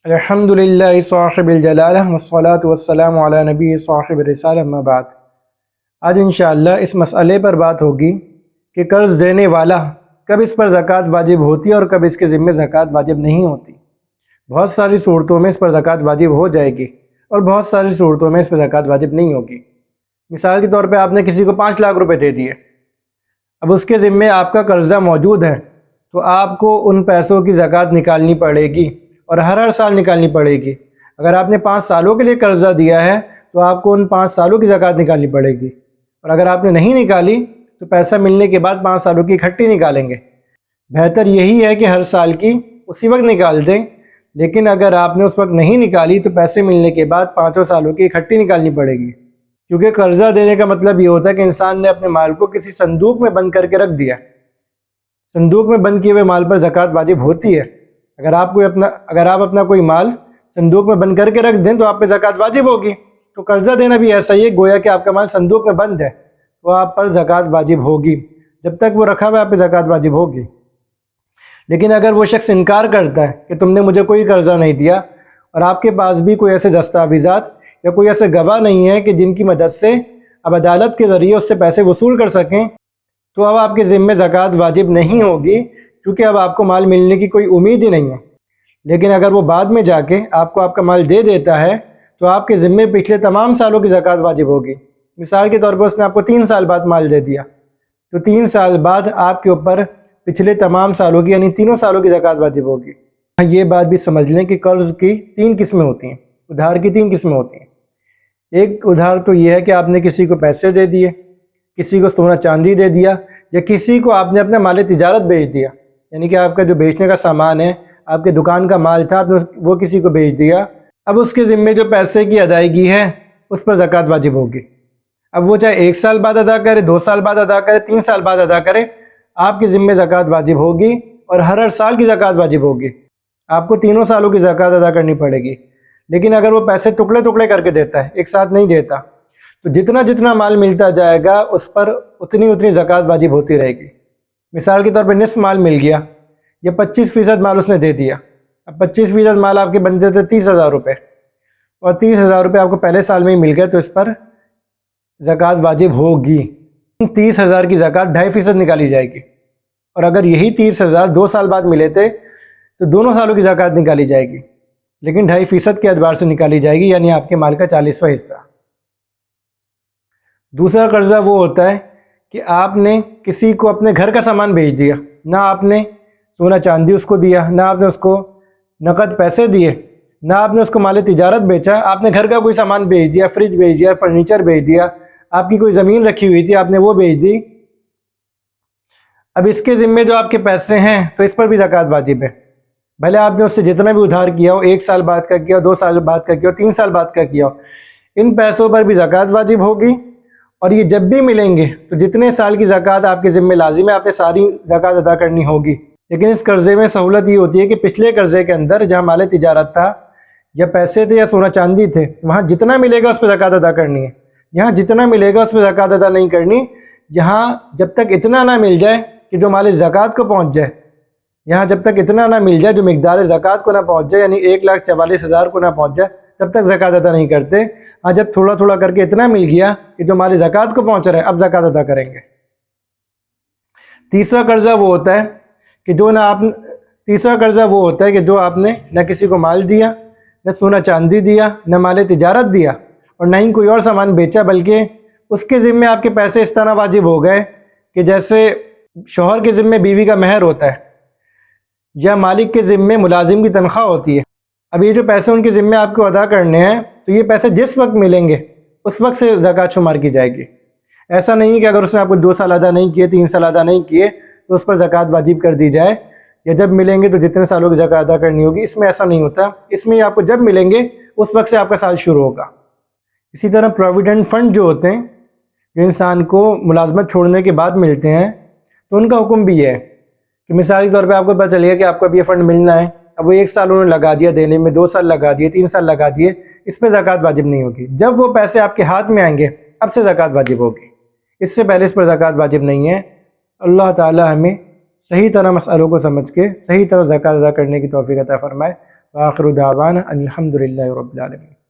الحمدللہ صاحب الجلالہ والصلاة والسلام علی نبی صاحب الرسالہ اما بعد۔ آج انشاءاللہ اس مسئلے پر بات ہوگی کہ قرض دینے والا کب اس پر زکوٰۃ واجب ہوتی ہے اور کب اس کے ذمے زکوٰۃ واجب نہیں ہوتی۔ بہت ساری صورتوں میں اس پر زکوٰۃ واجب ہو جائے گی اور بہت ساری صورتوں میں اس پر زکوٰۃ واجب نہیں ہوگی۔ مثال کے طور پہ آپ نے کسی کو 5 لاکھ روپے دے دیے، اب اس کے ذمے آپ کا قرضہ موجود ہے تو آپ کو ان پیسوں کی زکوٰۃ نکالنی پڑے گی اور ہر سال نکالنی پڑے گی۔ اگر آپ نے 5 سالوں کے لیے قرضہ دیا ہے تو آپ کو ان 5 سالوں کی زکوٰۃ نکالنی پڑے گی، اور اگر آپ نے نہیں نکالی تو پیسہ ملنے کے بعد 5 سالوں کی اکٹھی نکالیں گے۔ بہتر یہی ہے کہ ہر سال کی اسی وقت نکال دیں، لیکن اگر آپ نے اس وقت نہیں نکالی تو پیسے ملنے کے بعد 5 سالوں کی اکٹھی نکالنی پڑے گی، کیونکہ قرضہ دینے کا مطلب یہ ہوتا ہے کہ انسان نے اپنے مال کو کسی صندوق میں بند کر کے رکھ دیا۔ صندوق میں بند کیے ہوئے مال پر زکوٰۃ واجب ہوتی ہے۔ اگر آپ اپنا کوئی مال صندوق میں بند کر کے رکھ دیں تو آپ پہ زکوٰۃ واجب ہوگی۔ تو قرضہ دینا بھی ایسا ہی ہے، گویا کہ آپ کا مال صندوق میں بند ہے تو آپ پر زکوٰۃ واجب ہوگی، جب تک وہ رکھا ہوا آپ پہ زکوٰۃ واجب ہوگی۔ لیکن اگر وہ شخص انکار کرتا ہے کہ تم نے مجھے کوئی قرضہ نہیں دیا، اور آپ کے پاس بھی کوئی ایسے دستاویزات یا کوئی ایسے گواہ نہیں ہے کہ جن کی مدد سے اب عدالت کے ذریعے اس سے پیسے وصول کر سکیں، تو اب آپ کے ذمے زکوٰۃ واجب نہیں ہوگی، کیونکہ اب آپ کو مال ملنے کی کوئی امید ہی نہیں ہے۔ لیکن اگر وہ بعد میں جا کے آپ کو آپ کا مال دے دیتا ہے تو آپ کے ذمے پچھلے تمام سالوں کی زکوٰۃ واجب ہوگی۔ مثال کے طور پر اس نے آپ کو 3 سال بعد مال دے دیا تو 3 سال بعد آپ کے اوپر پچھلے تمام سالوں کی یعنی 3 سالوں کی زکوٰۃ واجب ہوگی۔ یہ بات بھی سمجھ لیں کہ قرض کی 3 قسمیں ہوتی ہیں، ادھار کی 3 قسمیں ہوتی ہیں۔ ایک ادھار تو یہ ہے کہ آپ نے کسی کو پیسے دے دیے، کسی کو سونا چاندی دے دیا، یا کسی کو آپ نے اپنا مال تجارت بیچ دیا، یعنی کہ آپ کا جو بیچنے کا سامان ہے، آپ کے دکان کا مال تھا، آپ نے وہ کسی کو بیچ دیا۔ اب اس کے ذمے جو پیسے کی ادائیگی ہے اس پر زکوٰۃ واجب ہوگی۔ اب وہ چاہے 1 سال بعد ادا کرے، 2 سال بعد ادا کرے، 3 سال بعد ادا کرے، آپ کے ذمے زکوٰۃ واجب ہوگی اور ہر سال کی زکوٰۃ واجب ہوگی۔ آپ کو 3 سالوں کی زکوٰۃ ادا کرنی پڑے گی۔ لیکن اگر وہ پیسے ٹکڑے ٹکڑے کر کے دیتا ہے، ایک ساتھ نہیں دیتا، تو جتنا مال ملتا جائے گا اس پر اتنی زکوٰۃ واجب ہوتی رہے گی۔ مثال کے طور پہ نصف مال مل گیا یا 25% مال اس نے دے دیا۔ اب 25% مال آپ کے بنتے تھے 30,000 روپے، اور 30,000 روپے آپ کو پہلے سال میں ہی مل گئے، تو اس پر زکوٰۃ واجب ہوگی۔ 30,000 کی زکوٰۃ 2.5% نکالی جائے گی، اور اگر یہی 30,000 2 سال بعد ملے تھے تو دونوں سالوں کی زکوٰۃ نکالی جائے گی، لیکن 2.5% کے اعتبار سے نکالی جائے گی، یعنی آپ کے مال کا 40واں حصہ۔ دوسرا قرضہ وہ ہوتا ہے کہ آپ نے کسی کو اپنے گھر کا سامان بیچ دیا، نہ آپ نے سونا چاندی اس کو دیا، نہ آپ نے اس کو نقد پیسے دیے، نہ آپ نے اس کو مال تجارت بیچا، آپ نے گھر کا کوئی سامان بیچ دیا، فریج بیچ دیا، فرنیچر بیچ دیا، آپ کی کوئی زمین رکھی ہوئی تھی آپ نے وہ بیچ دی۔ اب اس کے ذمے جو آپ کے پیسے ہیں تو اس پر بھی زکوٰۃ واجب ہے، بھلے آپ نے اس سے جتنا بھی ادھار کیا ہو، 1 سال بعد کا کیا ہو، 2 سال بعد کا کیا ہو، 3 سال بعد کا کیا ہو، ان پیسوں پر بھی زکوٰۃ واجب ہوگی۔ اور یہ جب بھی ملیں گے تو جتنے سال کی زکوٰۃ آپ کے ذمے لازم ہے، آپ نے ساری زکوٰۃ ادا کرنی ہوگی۔ لیکن اس قرضے میں سہولت یہ ہوتی ہے کہ پچھلے قرضے کے اندر جہاں مال تجارت تھا یا پیسے تھے یا سونا چاندی تھے، وہاں جتنا ملے گا اس پہ زکوٰۃ ادا کرنی ہے۔ یہاں جتنا ملے گا اس پہ زکوٰۃ ادا نہیں کرنی، یہاں جب تک اتنا نہ مل جائے کہ جو مال زکوٰۃ کو پہنچ جائے، یہاں جب تک اتنا نہ مل جائے جو مقدار زکوٰۃ کو نہ پہنچ جائے، یعنی 1,44,000 کو نہ پہنچ جائے، تب تک زکوٰۃ ادا نہیں کرتے۔ ہاں جب تھوڑا کر کے اتنا مل گیا کہ جو مال زکوٰۃ کو پہنچ رہا ہے، اب زکوٰۃ ادا کریں گے۔ تیسرا قرضہ وہ ہوتا ہے کہ جو آپ نے نہ کسی کو مال دیا، نہ سونا چاندی دیا، نہ مال تجارت دیا، اور نہ ہی کوئی اور سامان بیچا، بلکہ اس کے ذمے آپ کے پیسے اس طرح واجب ہو گئے کہ جیسے شوہر کے ذمے بیوی کا مہر ہوتا ہے یا مالک کے ذمے ملازم کی تنخواہ ہوتی ہے۔ اب یہ جو پیسے ان کے ذمے آپ کو ادا کرنے ہیں تو یہ پیسے جس وقت ملیں گے اس وقت سے زکوٰۃ شمار کی جائے گی۔ ایسا نہیں کہ اگر اس نے آپ کو 2 سال ادا نہیں کیے، 3 سال ادا نہیں کیے تو اس پر زکوٰۃ واجب کر دی جائے، یا جب ملیں گے تو جتنے سالوں کی زکوٰۃ ادا کرنی ہوگی۔ اس میں ایسا نہیں ہوتا، اس میں آپ کو جب ملیں گے اس وقت سے آپ کا سال شروع ہوگا۔ اسی طرح پروویڈنٹ فنڈ جو ہوتے ہیں، جو انسان کو ملازمت چھوڑنے کے بعد ملتے ہیں، تو ان کا حکم بھی یہ ہے کہ مثال کے طور پہ آپ کو پتہ چل گیا کہ آپ کو اب یہ فنڈ ملنا ہے، اب وہ 1 سال انہوں نے لگا دیا دینے میں، 2 سال لگا دیے، 3 سال لگا دیے، اس پہ زکوٰۃ واجب نہیں ہوگی۔ جب وہ پیسے آپ کے ہاتھ میں آئیں گے اب سے زکوٰۃ واجب ہوگی، اس سے پہلے اس پر زکوٰۃ واجب نہیں ہے۔ اللہ تعالی ہمیں صحیح طرح مسئلوں کو سمجھ کے صحیح طرح زکوٰۃ ادا کرنے کی توفیق عطا فرمائے۔ وآخر دعوانا ان الحمد للہ رب العالمین۔